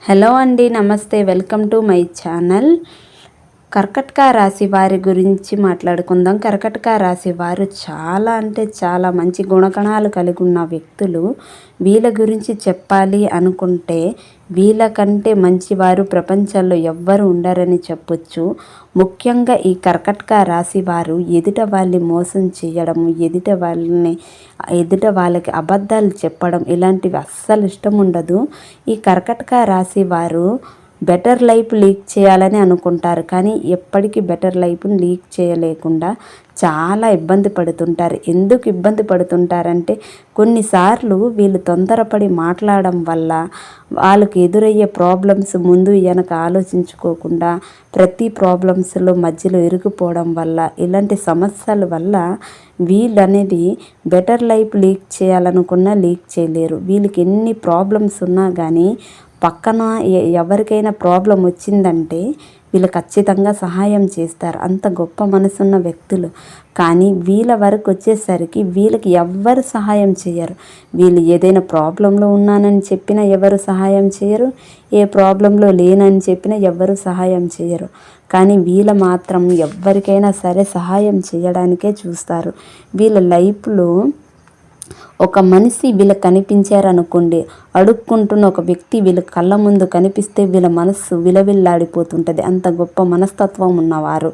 Hello అండి, నమస్తే. Welcome to my channel. కర్కటక రాశి వారి గురించి మాట్లాడుకుందాం. కర్కటక రాశి వారు చాలా అంటే చాలా మంచి గుణగణాలు కలిగి ఉన్న వ్యక్తులు. వీళ్ళ గురించి చెప్పాలి అనుకుంటే వీళ్ళకంటే మంచివారు ప్రపంచంలో ఎవ్వరు ఉండరని చెప్పొచ్చు. ముఖ్యంగా ఈ కర్కటక రాశి వారు ఎదుట వాళ్ళని మోసం చేయడము, ఎదుట వాళ్ళకి అబద్ధాలు చెప్పడం ఇలాంటివి అస్సలు ఇష్టం ఉండదు. ఈ కర్కటక రాశి వారు బెటర్ లైఫ్ లీక్ చేయాలని అనుకుంటారు, కానీ ఎప్పటికీ బెటర్ లైఫ్ని లీక్ చేయలేకుండా చాలా ఇబ్బంది పడుతుంటారు. ఎందుకు ఇబ్బంది పడుతుంటారంటే కొన్నిసార్లు వీళ్ళు తొందరపడి మాట్లాడడం వల్ల వాళ్ళకి ఎదురయ్యే ప్రాబ్లమ్స్ ముందు వెనక ఆలోచించుకోకుండా ప్రతి ప్రాబ్లమ్స్లో మధ్యలో ఇరుక్కుపోవడం వల్ల ఇలాంటి సమస్యల వల్ల వీళ్ళు అనేది బెటర్ లైఫ్ లీక్ చేయాలనుకున్నా లీక్ చేయలేరు. వీళ్ళకి ఎన్ని ప్రాబ్లమ్స్ ఉన్నా కానీ పక్కన ఎవరికైనా ప్రాబ్లం వచ్చిందంటే వీళ్ళు ఖచ్చితంగా సహాయం చేస్తారు. అంత గొప్ప మనసున్న వ్యక్తులు. కానీ వీళ్ళ వరకు వచ్చేసరికి వీళ్ళకి ఎవ్వరు సహాయం చేయరు. వీళ్ళు ఏదైనా ప్రాబ్లంలో ఉన్నానని చెప్పినా ఎవరు సహాయం చేయరు, ఏ ప్రాబ్లంలో లేనని చెప్పినా ఎవరు సహాయం చేయరు. కానీ వీళ్ళ మాత్రం ఎవరికైనా సరే సహాయం చేయడానికే చూస్తారు. వీళ్ళ లైఫ్లో ఒక మనిషి వీళ్ళకి కనిపించారనుకోండి, అడుక్కుంటున్న ఒక వ్యక్తి వీళ్ళ కళ్ళ ముందు కనిపిస్తే వీళ్ళ మనస్సు విలవిల్లాడిపోతుంటుంది. అంత గొప్ప మనస్తత్వం ఉన్నవారు.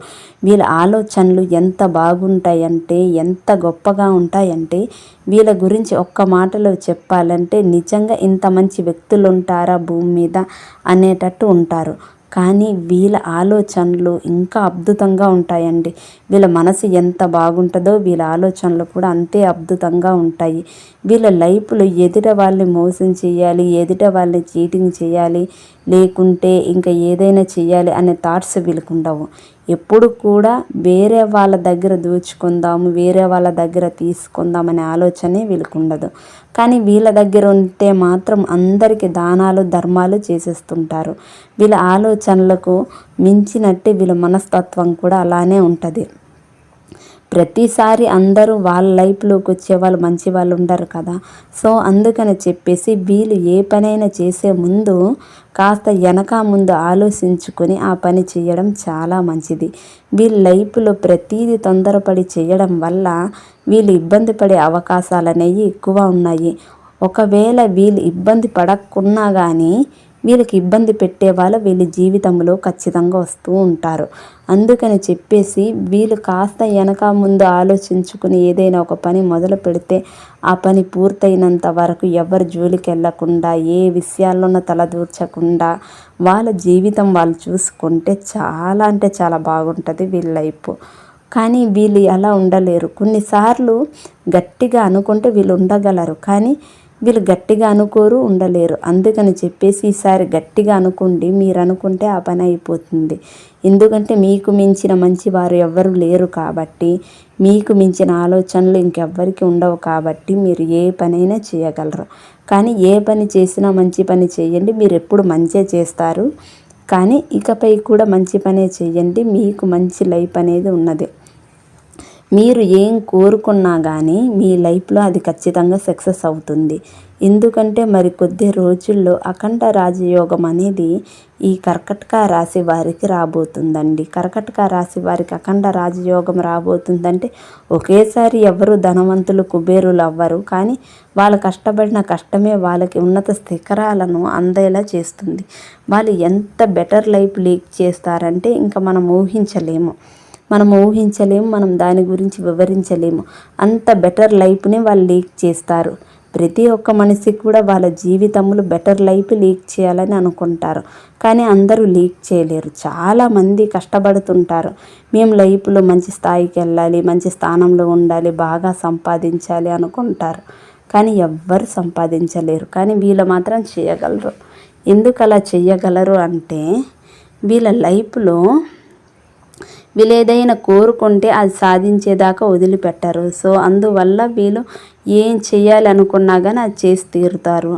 వీళ్ళ ఆలోచనలు ఎంత బాగుంటాయంటే, ఎంత గొప్పగా ఉంటాయంటే, వీళ్ళ గురించి ఒక్క మాటలో చెప్పాలంటే నిజంగా ఇంత మంచి వ్యక్తులు ఉంటారా భూమి మీద అనేటట్టు ఉంటారు. కానీ వీళ్ళ ఆలోచనలు ఇంకా అద్భుతంగా ఉంటాయండి. వీళ్ళ మనసు ఎంత బాగుంటుందో వీళ్ళ ఆలోచనలు కూడా అంతే అద్భుతంగా ఉంటాయి. వీళ్ళ లైఫ్లో ఎదుట వాళ్ళని మోసం చేయాలి, ఎదుట వాళ్ళని చీటింగ్ చేయాలి, లేకుంటే ఇంకా ఏదైనా చేయాలి అనే థాట్స్ వీళ్ళకు ఉండవు. ఎప్పుడు కూడా వేరే వాళ్ళ దగ్గర దోచుకుందాము, వేరే వాళ్ళ దగ్గర తీసుకుందాం అనే ఆలోచనే వీళ్ళకు ఉండదు. కానీ వీళ్ళ దగ్గర ఉంటే మాత్రం అందరికీ దానాలు ధర్మాలు చేసేస్తుంటారు. వీళ్ళ ఆలోచనలకు మించినట్టే వీళ్ళ మనస్తత్వం కూడా అలానే ఉంటుంది. ప్రతిసారి అందరూ వాళ్ళ లైఫ్లోకి వచ్చే వాళ్ళు మంచి వాళ్ళు ఉండరు కదా. సో అందుకని చెప్పేసి వీళ్ళు ఏ పనైనా చేసే ముందు కాస్త వెనక ముందు ఆలోచించుకొని ఆ పని చేయడం చాలా మంచిది. వీళ్ళ లైఫ్లో ప్రతీది తొందరపడి చేయడం వల్ల వీళ్ళు ఇబ్బంది పడే అవకాశాలు అనేవి ఎక్కువ ఉన్నాయి. ఒకవేళ వీళ్ళు ఇబ్బంది పడకున్నా కానీ వీళ్ళకి ఇబ్బంది పెట్టే వాళ్ళు వీళ్ళ జీవితంలో ఖచ్చితంగా వస్తూ ఉంటారు. అందుకని చెప్పేసి వీళ్ళు కాస్త వెనక ముందు ఆలోచించుకుని ఏదైనా ఒక పని మొదలు పెడితే ఆ పని పూర్తయినంత వరకు ఎవరి జోలికి వెళ్ళకుండా, ఏ విషయాల్లోనూ తలదూర్చకుండా వాళ్ళ జీవితం వాళ్ళు చూసుకుంటే చాలా అంటే చాలా బాగుంటుంది వీళ్ళ లైఫ్. కానీ వీళ్ళు అలా ఉండలేరు. కొన్నిసార్లు గట్టిగా అనుకుంటే వీళ్ళు ఉండగలరు, కానీ వీళ్ళు గట్టిగా అనుకోరు, ఉండలేరు. అందుకని చెప్పేసి ఈసారి గట్టిగా అనుకోండి. మీరు అనుకుంటే ఆ పని అయిపోతుంది. ఎందుకంటే మీకు మించిన మంచి వారు ఎవ్వరు లేరు కాబట్టి, మీకు మించిన ఆలోచనలు ఇంకెవ్వరికి ఉండవు కాబట్టి మీరు ఏ పనైనా చేయగలరు. కానీ ఏ పని చేసినా మంచి పని చేయండి. మీరు ఎప్పుడు మంచే చేస్తారు, కానీ ఇకపై కూడా మంచి పనే చేయండి. మీకు మంచి లైఫ్ అనేది ఉన్నది. మీరు ఏం కోరుకున్నా కానీ మీ లైఫ్లో అది ఖచ్చితంగా సక్సెస్ అవుతుంది. ఎందుకంటే మరి కొద్ది రోజుల్లో అఖండ రాజయోగం అనేది ఈ కర్కటక రాశి వారికి రాబోతుందండి. కర్కటక రాశి వారికి అఖండ రాజయోగం రాబోతుందంటే ఒకేసారి ఎవరు ధనవంతులు కుబేరులు అవ్వరు, కానీ వాళ్ళు కష్టపడిన కష్టమే వాళ్ళకి ఉన్నత శిఖరాలను అందేలా చేస్తుంది. వాళ్ళు ఎంత బెటర్ లైఫ్ లీక్ చేస్తారంటే ఇంకా మనం ఊహించలేము. మనం దాని గురించి వివరించలేము. అంత బెటర్ లైఫ్ని వాళ్ళు లీక్ చేస్తారు. ప్రతి ఒక్క మనిషికి కూడా వాళ్ళ జీవితంలో బెటర్ లైఫ్ లీక్ చేయాలని అనుకుంటారు, కానీ అందరూ లీక్ చేయలేరు. చాలామంది కష్టపడుతుంటారు. మేము లైఫ్లో మంచి స్థాయికి వెళ్ళాలి, మంచి స్థానంలో ఉండాలి, బాగా సంపాదించాలి అనుకుంటారు, కానీ ఎవ్వరు సంపాదించలేరు. కానీ వీళ్ళు మాత్రం చేయగలరు. ఎందుకు అలా చేయగలరు అంటే వీళ్ళ లైఫ్లో వీళ్ళు ఏదైనా కోరుకుంటే అది సాధించేదాకా వదిలిపెట్టరు. సో అందువల్ల వీళ్ళు ఏం చేయాలి అనుకున్నా కానీ అది చేసి తీరుతారు.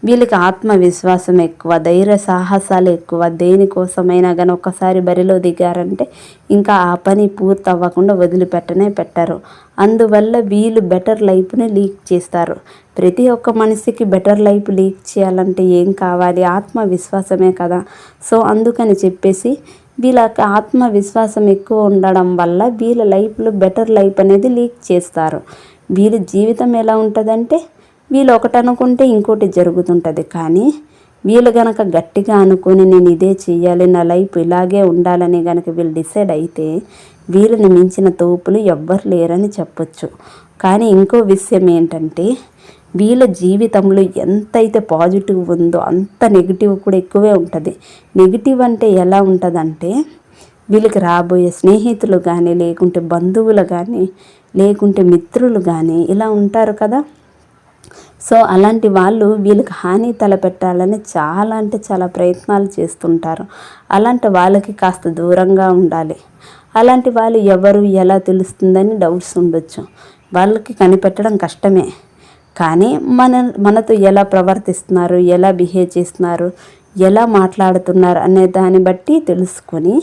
వీళ్ళకి ఆత్మవిశ్వాసం ఎక్కువ, ధైర్య సాహసాలు ఎక్కువ. దేనికోసమైనా కానీ ఒక్కసారి బరిలో దిగారంటే ఇంకా ఆ పని పూర్తి అవ్వకుండా వదిలిపెట్టనే పెట్టరు. అందువల్ల వీళ్ళు బెటర్ లైఫ్ని లీడ్ చేస్తారు. ప్రతి ఒక్క మనిషికి బెటర్ లైఫ్ లీడ్ చేయాలంటే ఏం కావాలి? ఆత్మవిశ్వాసమే కదా. సో అందుకని చెప్పేసి వీళ్ళకి ఆత్మవిశ్వాసం ఎక్కువ ఉండడం వల్ల వీళ్ళ లైఫ్లో బెటర్ లైఫ్ అనేది లీడ్ చేస్తారు. వీళ్ళ జీవితం ఎలా ఉంటుందంటే వీళ్ళు ఒకటి అనుకుంటే ఇంకోటి జరుగుతుంటుంది. కానీ వీళ్ళు గనక గట్టిగా అనుకుని నేను ఇదే చెయ్యాలి, నా లైఫ్ ఇలాగే ఉండాలని గనక వీళ్ళు డిసైడ్ అయితే వీళ్ళని మించిన తోపులు ఎవ్వరు లేరని చెప్పొచ్చు. కానీ ఇంకో విషయం ఏంటంటే వీళ్ళ జీవితంలో ఎంతైతే పాజిటివ్ ఉందో అంత నెగిటివ్ కూడా ఎక్కువే ఉంటుంది. నెగిటివ్ అంటే ఎలా ఉంటుందంటే వీళ్ళకి రాబోయే స్నేహితులు కానీ, లేకుంటే బంధువులు కానీ, లేకుంటే మిత్రులు కానీ ఇలా ఉంటారు కదా. సో అలాంటి వాళ్ళు వీళ్ళకి హాని తలపెట్టాలని చాలా అంటే చాలా ప్రయత్నాలు చేస్తుంటారు. అలాంటి వాళ్ళకి కాస్త దూరంగా ఉండాలి. అలాంటి వాళ్ళు ఎవరు ఎలా తెలుస్తుందని డౌట్స్ ఉండొచ్చు. వాళ్ళకి కనిపెట్టడం కష్టమే. కానీ మనతో ఎలా ప్రవర్తిస్తున్నారు, ఎలా బిహేవ్ చేస్తున్నారు, ఎలా మాట్లాడుతున్నారు అనే దాన్ని బట్టి తెలుసుకొని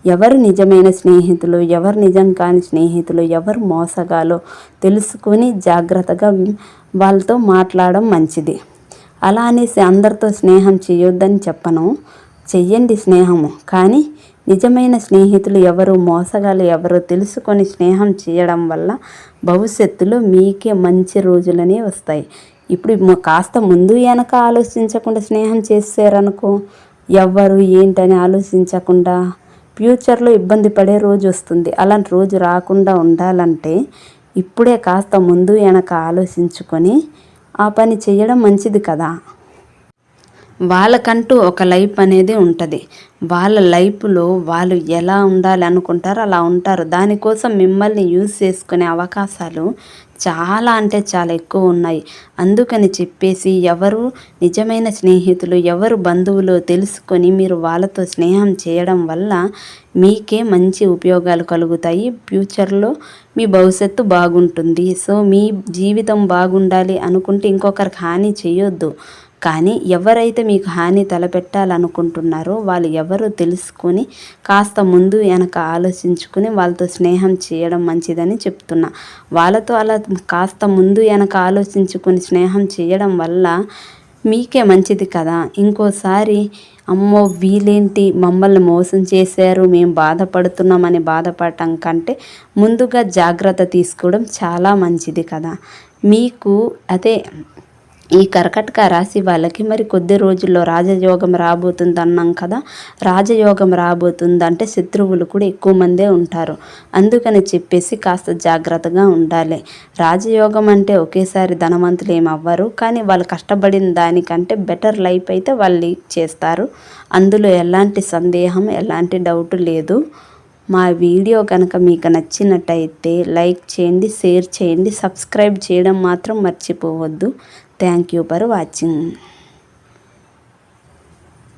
ఎవరు నిజమైన స్నేహితులు, ఎవరు నిజం కాని స్నేహితులు, ఎవరు మోసగాలో తెలుసుకొని జాగ్రత్తగా వాళ్ళతో మాట్లాడడం మంచిది. అలా అనేసి అందరితో స్నేహం చేయొద్దని చెప్పను, చెయ్యండి స్నేహము. కానీ నిజమైన స్నేహితులు ఎవరు, మోసగాలు ఎవరో తెలుసుకొని స్నేహం చేయడం వల్ల భవిష్యత్తులో మీకే మంచి రోజులనే వస్తాయి. ఇప్పుడు కాస్త ముందు వెనక ఆలోచించకుండా స్నేహం చేసారనుకో, ఎవరు ఏంటని ఆలోచించకుండా ఫ్యూచర్లో ఇబ్బంది పడే రోజు వస్తుంది. అలాంటి రోజు రాకుండా ఉండాలంటే ఇప్పుడే కాస్త ముందు వెనక ఆలోచించుకొని ఆ పని చేయడం మంచిది కదా. వాళ్ళకంటూ ఒక లైఫ్ అనేది ఉంటుంది. వాళ్ళ లైఫ్లో వాళ్ళు ఎలా ఉండాలి అనుకుంటారో అలా ఉంటారు. దానికోసం మిమ్మల్ని యూజ్ చేసుకునే అవకాశాలు చాలా అంటే చాలా ఎక్కువ ఉన్నాయి. అందుకని చెప్పేసి ఎవరు నిజమైన స్నేహితులు, ఎవరు బంధువులు తెలుసుకొని మీరు వాళ్ళతో స్నేహం చేయడం వల్ల మీకే మంచి ఉపయోగాలు కలుగుతాయి. ఫ్యూచర్లో మీ భవిష్యత్తు బాగుంటుంది. సో మీ జీవితం బాగుండాలి అనుకుంటే ఇంకొకరికి హాని చేయొద్దు. కానీ ఎవరైతే మీకు హాని తలపెట్టాలనుకుంటున్నారో వాళ్ళు ఎవరో తెలుసుకొని కాస్త ముందు వెనక ఆలోచించుకొని వాళ్ళతో స్నేహం చేయడం మంచిదని చెప్తున్నా. వాళ్ళతో అలా కాస్త ముందు వెనక ఆలోచించుకొని స్నేహం చేయడం వల్ల మీకే మంచిది కదా. ఇంకోసారి అమ్మో వీళ్ళేంటి మమ్మల్ని మోసం చేశారు, మేము బాధపడుతున్నామని బాధపడటం కంటే ముందుగా జాగ్రత్త తీసుకోవడం చాలా మంచిది కదా. మీకు అదే ఈ కర్కాటక రాశి వాళ్ళకి మరి కొద్ది రోజుల్లో రాజయోగం రాబోతుంది అన్నాం కదా. రాజయోగం రాబోతుందంటే శత్రువులు కూడా ఎక్కువ మందే ఉంటారు. అందుకని చెప్పేసి కాస్త జాగ్రత్తగా ఉండాలి. రాజయోగం అంటే ఒకేసారి ధనవంతులు ఏమి అవ్వరు, కానీ వాళ్ళు కష్టపడిన దానికంటే బెటర్ లైఫ్ అయితే వాళ్ళు లీడ్ చేస్తారు. అందులో ఎలాంటి సందేహం, ఎలాంటి డౌట్ లేదు. మా వీడియో కనుక మీకు నచ్చినట్టయితే లైక్ చేయండి, షేర్ చేయండి, సబ్స్క్రైబ్ చేయడం మాత్రం మర్చిపోవద్దు. Thank you for watching.